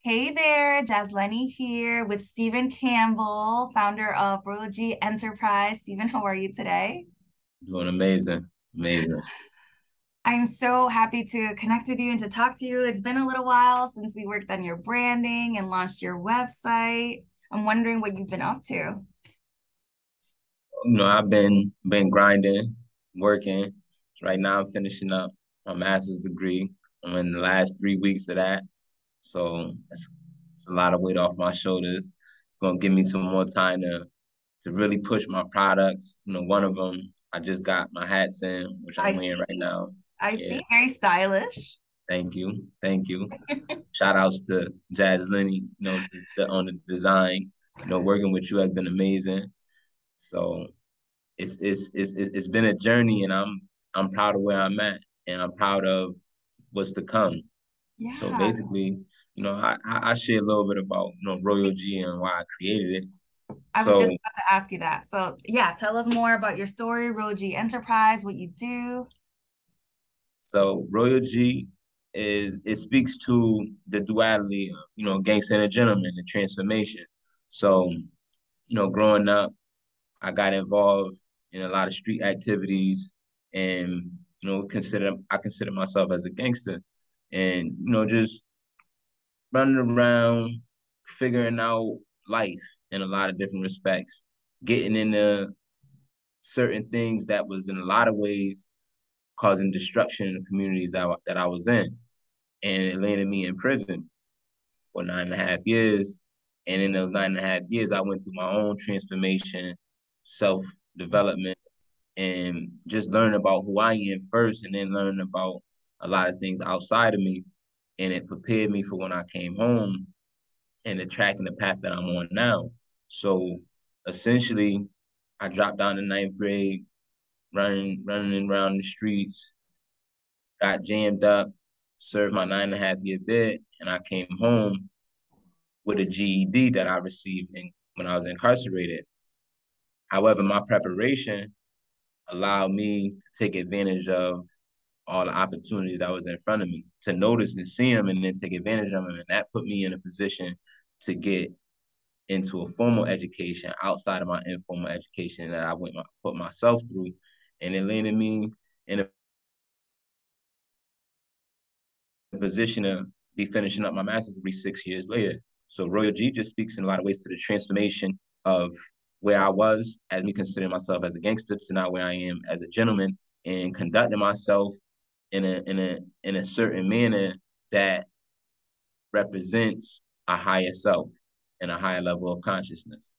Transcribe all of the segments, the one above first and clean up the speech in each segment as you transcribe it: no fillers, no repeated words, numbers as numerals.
Hey there, Lenny here with Stephen Campbell, founder of Royal G Enterprise. Stephen, how are you today? Doing amazing. Amazing. I'm so happy to connect with you and to talk to you. It's been a little while since we worked on your branding and launched your website. I'm wondering what you've been up to. I've been grinding, working. Right now I'm finishing up my master's degree. I'm in the last 3 weeks of that. So it's a lot of weight off my shoulders. It's gonna give me some more time to really push my products. One of them I just got my hats in, which I'm I wearing right see. now. I Yeah, see. Very stylish. thank you. Thank you. Shout outs to Jazz Lenny, on the design. Working with you has been amazing. So it's been a journey, and I'm proud of where I'm at, and I'm proud of what's to come. So Yeah. basically, I share a little bit about Royal G and why I created it. I was just So about to ask you that. So, yeah, tell us more about your story, Royal G Enterprise, what you do. so Royal G is it speaks to the duality of gangster and a gentleman, the transformation. So growing up, I got involved in a lot of street activities, and I consider myself as a gangster, and just running around, figuring out life in a lot of different respects, getting into certain things that was in a lot of ways causing destruction in the communities that I was in, and it landed me in prison for 9.5 years. And in those 9.5 years, I went through my own transformation, self development, and just learn about who I am first, and then learn about a lot of things outside of me. And it prepared me for when I came home and the track and the path that I'm on now. So essentially, I dropped down to ninth grade, running around the streets, got jammed up, served my 9.5 year bid, and I came home with a GED that I received when I was incarcerated. However, my preparation allowed me to take advantage of all the opportunities that was in front of me, to notice and see them and then take advantage of them. And that put me in a position to get into a formal education outside of my informal education that put myself through. And it landed me in a position to be finishing up my master's degree 6 years later. So Royal G just speaks in a lot of ways to the transformation of where I was as me considering myself as a gangster to now where I am as a gentleman, and conducting myself in a certain manner that represents a higher self and a higher level of consciousness.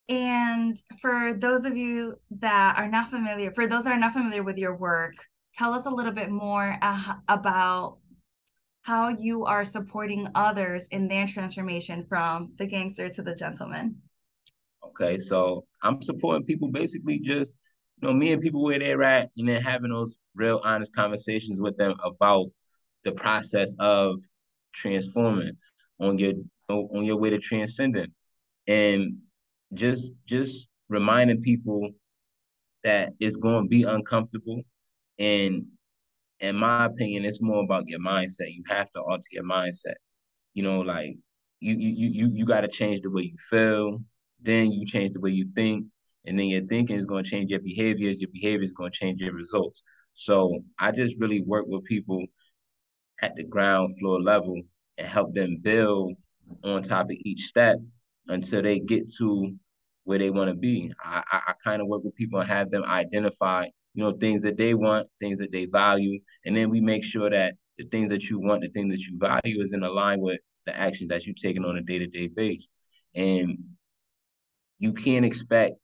And for those of you that are not familiar, for those that are not familiar with your work, tell us a little bit more about how you are supporting others in their transformation from the gangster to the gentleman. Okay, so I'm supporting people basically just, meeting people where they're at and then having those real honest conversations with them about the process of transforming on your way to transcending. And just reminding people that it's going to be uncomfortable. And in my opinion, it's more about your mindset. You have to alter your mindset. Like you got to change the way you feel, then you change the way you think, and then your thinking is going to change your behavior is going to change your results. So I just really work with people at the ground floor level and help them build on top of each step until they get to where they want to be. I kind of work with people and have them identify, things that they want, things that they value, and then we make sure that the things that you want, the things that you value is in line with the action that you're taking on a day-to-day basis. And you can't expect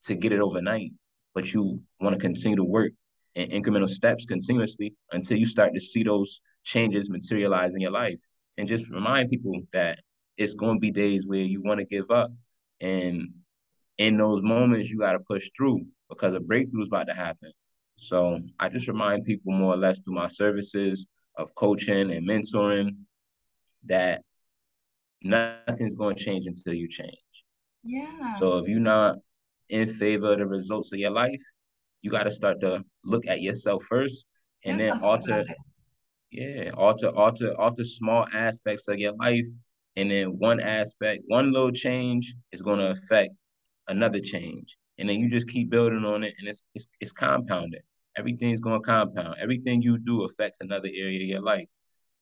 to get it overnight, but you want to continue to work in incremental steps continuously until you start to see those changes materialize in your life. And just remind people that it's going to be days where you want to give up. And in those moments, you got to push through because a breakthrough is about to happen. So I just remind people more or less through my services of coaching and mentoring that nothing's going to change until you change. Yeah. So if you're not in favor of the results of your life, you got to start to look at yourself first Do and then something about it. yeah, alter small aspects of your life, and then one little change is going to affect another change, and then you just keep building on it, and it's compounded. Everything's going to compound. Everything you do affects another area of your life,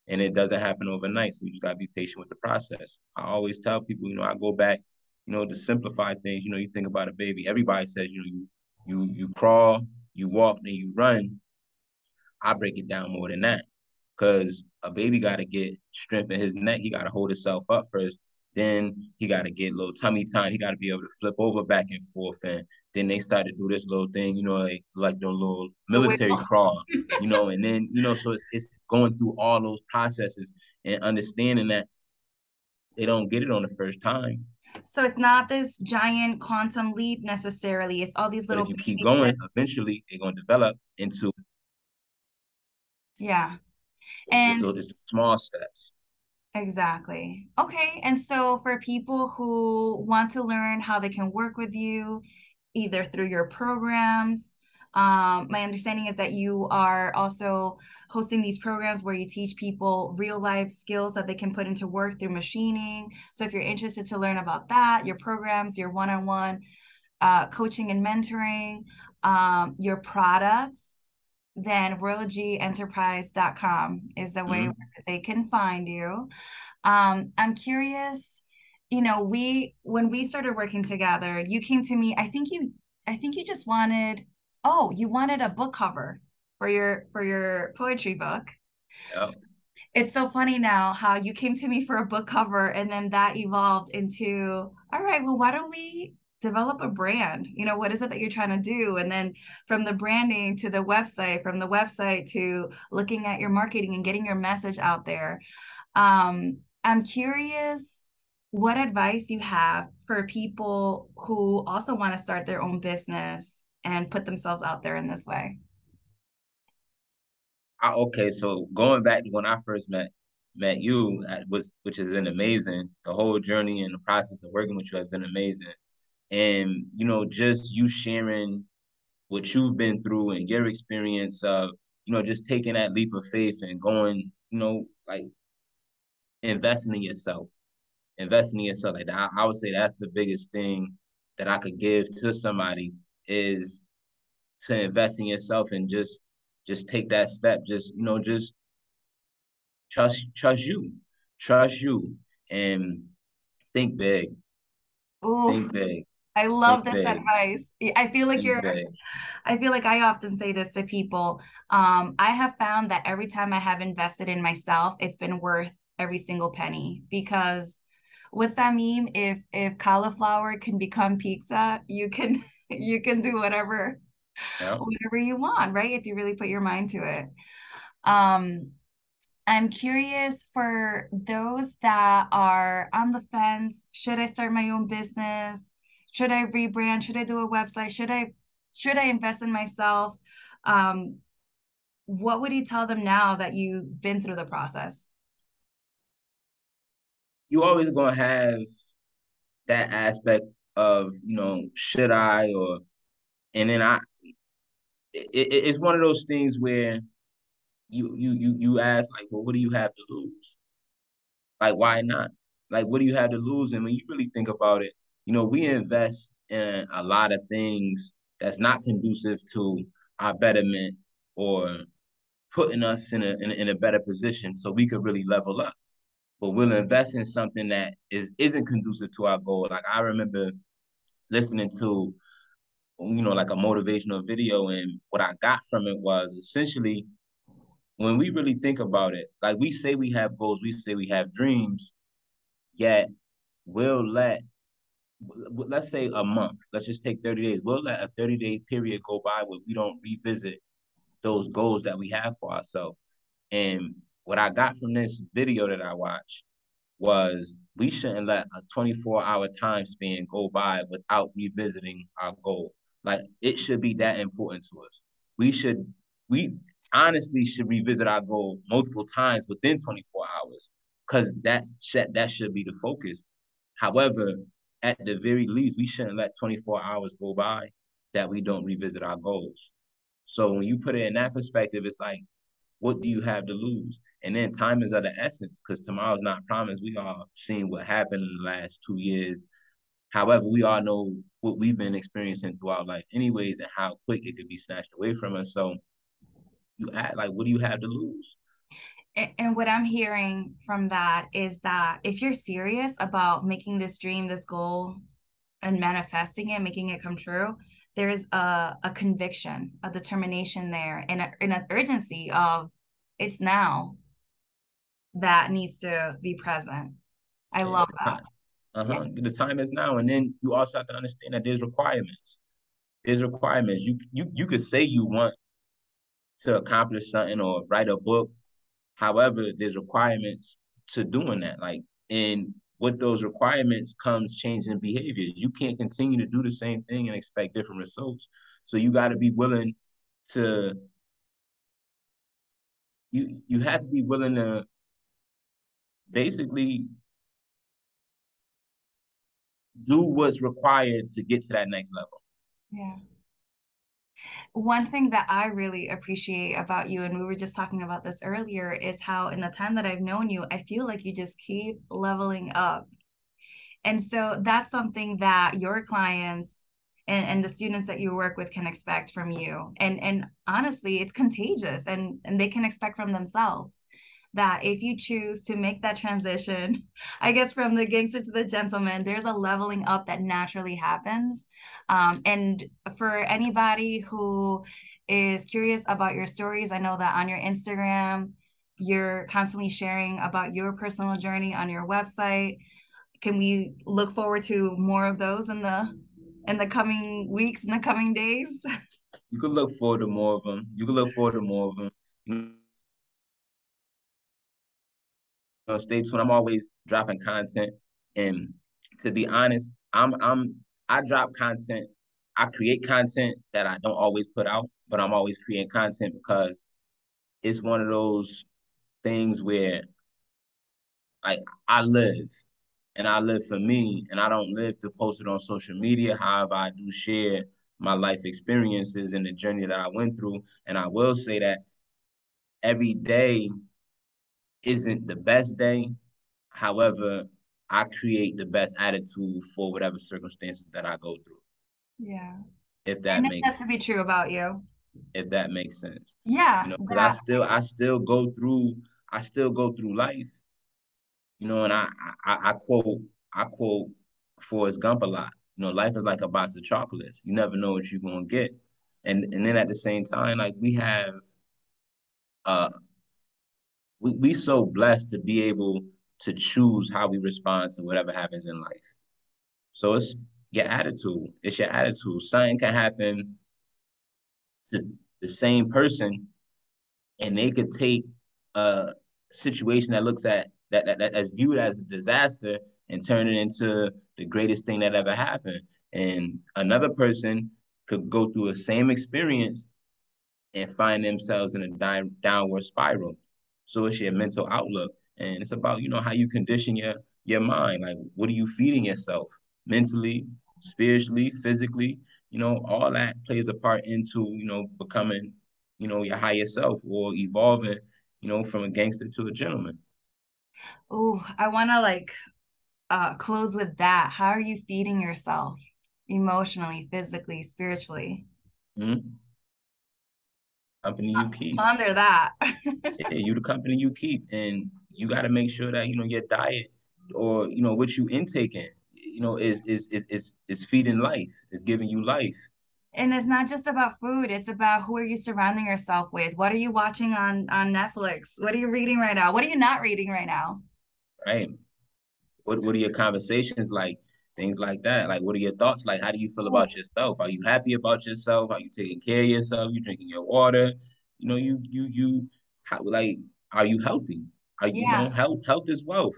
and it doesn't happen overnight. So you just got to be patient with the process. I always tell people, I go back, to simplify things. You think about a baby. Everybody says, you crawl, you walk, then you run. I break it down more than that, because a baby got to get strength in his neck. He got to hold himself up first. Then he got to get a little tummy time. He got to be able to flip over back and forth. And then they start to do this little thing, like the little The military wiggle. crawl, and then, so it's going through all those processes and understanding that they don't get it on the first time. So it's not this giant quantum leap necessarily. It's all these But little if you keep baby going, steps. eventually they're going to develop into Yeah. And it's small steps. exactly. Okay. And so for people who want to learn how they can work with you, either through your programs, my understanding is that you are also hosting these programs where you teach people real life skills that they can put into work through machining. So if you're interested to learn about that, your programs, your one-on-one coaching and mentoring, your products, then royalgenterprise.com is the way Mm-hmm. where they can find you. I'm curious, when we started working together, you came to me, I think you just wanted, oh, you wanted a book cover for your poetry book. Yeah. It's so funny now how you came to me for a book cover and then that evolved into, all right, well, why don't we develop a brand? What is it that you're trying to do? And then from the branding to the website, from the website to looking at your marketing and getting your message out there. I'm curious what advice you have for people who also want to start their own business and put themselves out there in this way. Okay, so going back to when I first met you, which has been amazing. The whole journey and the process of working with you has been amazing. And just you sharing what you've been through and your experience of just taking that leap of faith and going, like investing in yourself, like that. I would say that's the biggest thing that I could give to somebody is to invest in yourself and just take that step. Just trust you, trust you, and think big, Ooh, think big, I think love this big, advice. think big. I feel like I often say this to people. I have found that every time I have invested in myself, it's been worth every single penny because what's that meme? If cauliflower can become pizza, you can you can do Yeah. whatever you want, right? If you really put your mind to it. Um, I'm curious for those that are on the fence, should I start my own business? Should I rebrand? Should I do a website? Should I invest in myself? Um, what would you tell them now that you've been through the process? You always gonna have that aspect of should I, or and then it's one of those things where you ask, like, well, what do you have to lose? Like, why not? Like, what do you have to lose? And when you really think about it, we invest in a lot of things that's not conducive to our betterment or putting us in a better position so we could really level up. But we'll invest in something that isn't conducive to our goal. Like, I remember listening to like a motivational video, and what I got from it was essentially, when we really think about it, like, we say we have goals, we say we have dreams, yet we'll let's say a month, let's just take 30 days, we'll let a 30-day period go by where we don't revisit those goals that we have for ourselves. And what I got from this video that I watched was, we shouldn't let a 24-hour time span go by without revisiting our goal. Like, it should be that important to us. We honestly should revisit our goal multiple times within 24 hours, because that should be the focus. However, at the very least, we shouldn't let 24 hours go by that we don't revisit our goals. So when you put it in that perspective, it's like, what do you have to lose? And then time is of the essence because tomorrow's not promised. We all seen what happened in the last 2 years. However, we all know what we've been experiencing throughout life anyways and how quick it could be snatched away from us. So you act like, what do you have to lose? And what I'm hearing from that is that if you're serious about making this dream, this goal, and manifesting it, making it come true, there is a conviction, a determination there, and an urgency of it's now that needs to be present. I Yeah, love that. Yeah. the time is now. And then you also have to understand that there's requirements. There's requirements. You could say you want to accomplish something or write a book. However, there's requirements to doing that. Like, and with those requirements comes changing behaviors. You can't continue to do the same thing and expect different results. So you got to be willing to you have to be willing to basically do what's required to get to that next level. Yeah. One thing that I really appreciate about you, and we were just talking about this earlier, is how in the time that I've known you, I feel like you just keep leveling up. And so that's something that your clients and the students that you work with can expect from you. And honestly, it's contagious and they can expect from themselves that if you choose to make that transition, I guess from the gangster to the gentleman, there's a leveling up that naturally happens. And for anybody who is curious about your stories, I know that on your Instagram, you're constantly sharing about your personal journey on your website. Can we look forward to more of those in the coming weeks, in the coming days? You could look forward to more of them. You could look forward to more of them. You know, stay tuned. I'm always dropping content, and to be honest, I drop content. I create content that I don't always put out, but I'm always creating content because it's one of those things where like I live and I live for me and I don't live to post it on social media. However, I do share my life experiences and the journey that I went through. And I will say that every day isn't the best day. However, I create the best attitude for whatever circumstances that I go through. Yeah. If I that know makes that to be true about you. if that makes sense. You Yeah, know, because that I still go through life. You know, and I quote Forrest Gump a lot. You know, life is like a box of chocolates. You never know what you're gonna get. And then at the same time, like uh we so blessed to be able to choose how we respond to whatever happens in life. So it's your attitude. It's your attitude. Something can happen to the same person and they could take a situation that looks at that's viewed as a disaster and turn it into the greatest thing that ever happened. And another person could go through the same experience and find themselves in a downward spiral. So it's your mental outlook, and it's about how you condition your mind. Like, what are you feeding yourself mentally, spiritually, physically? All that plays a part into becoming your higher self or evolving from a gangster to a gentleman. oh, I want to like close with that. How are you feeding yourself emotionally, physically, spiritually? Mm-hmm. Company you keep. Ponder that. Yeah, you the company you keep, and you got to make sure that your diet or what you intaking, is feeding life, is giving you life, And it's not just about food, it's about who are you surrounding yourself with? What are you watching on Netflix? What are you reading right now? What are you not reading right now? right? What are your conversations like? Things like that. Like, what are your thoughts like? How do you feel Oh, about yourself? Are you happy about yourself? Are you taking care of yourself? You drinking your water? Like, are you healthy? yeah. Health is wealth.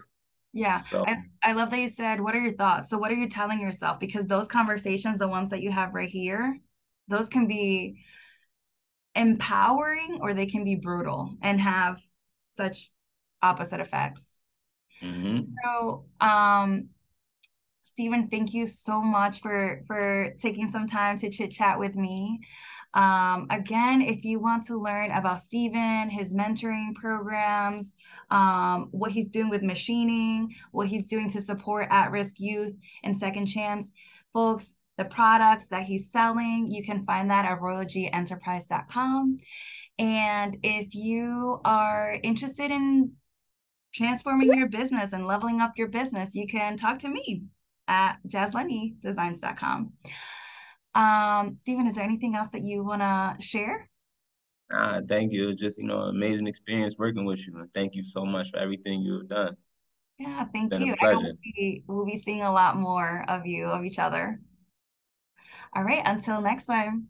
Yeah. So, I love that you said, what are your thoughts? So what are you telling yourself? Because those conversations, the ones that you have right here, those can be empowering or they can be brutal and have such opposite effects. mm-hmm. So, Stephen, thank you so much for taking some time to chit chat with me. Again, if you want to learn about Stephen, his mentoring programs, what he's doing with machining, what he's doing to support at-risk youth and Second Chance, folks, the products that he's selling, you can find that at royalgenterprise.com. And if you are interested in transforming your business and leveling up your business, you can talk to me at jazzlennydesigns.com. Stephen, is there anything else that you want to share? Thank you. It was just, amazing experience working with you. And thank you so much for everything you've done. Yeah, It's thank been a you. I hope pleasure. we'll be seeing a lot more of you, of each other. All right, until next time.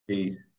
Peace.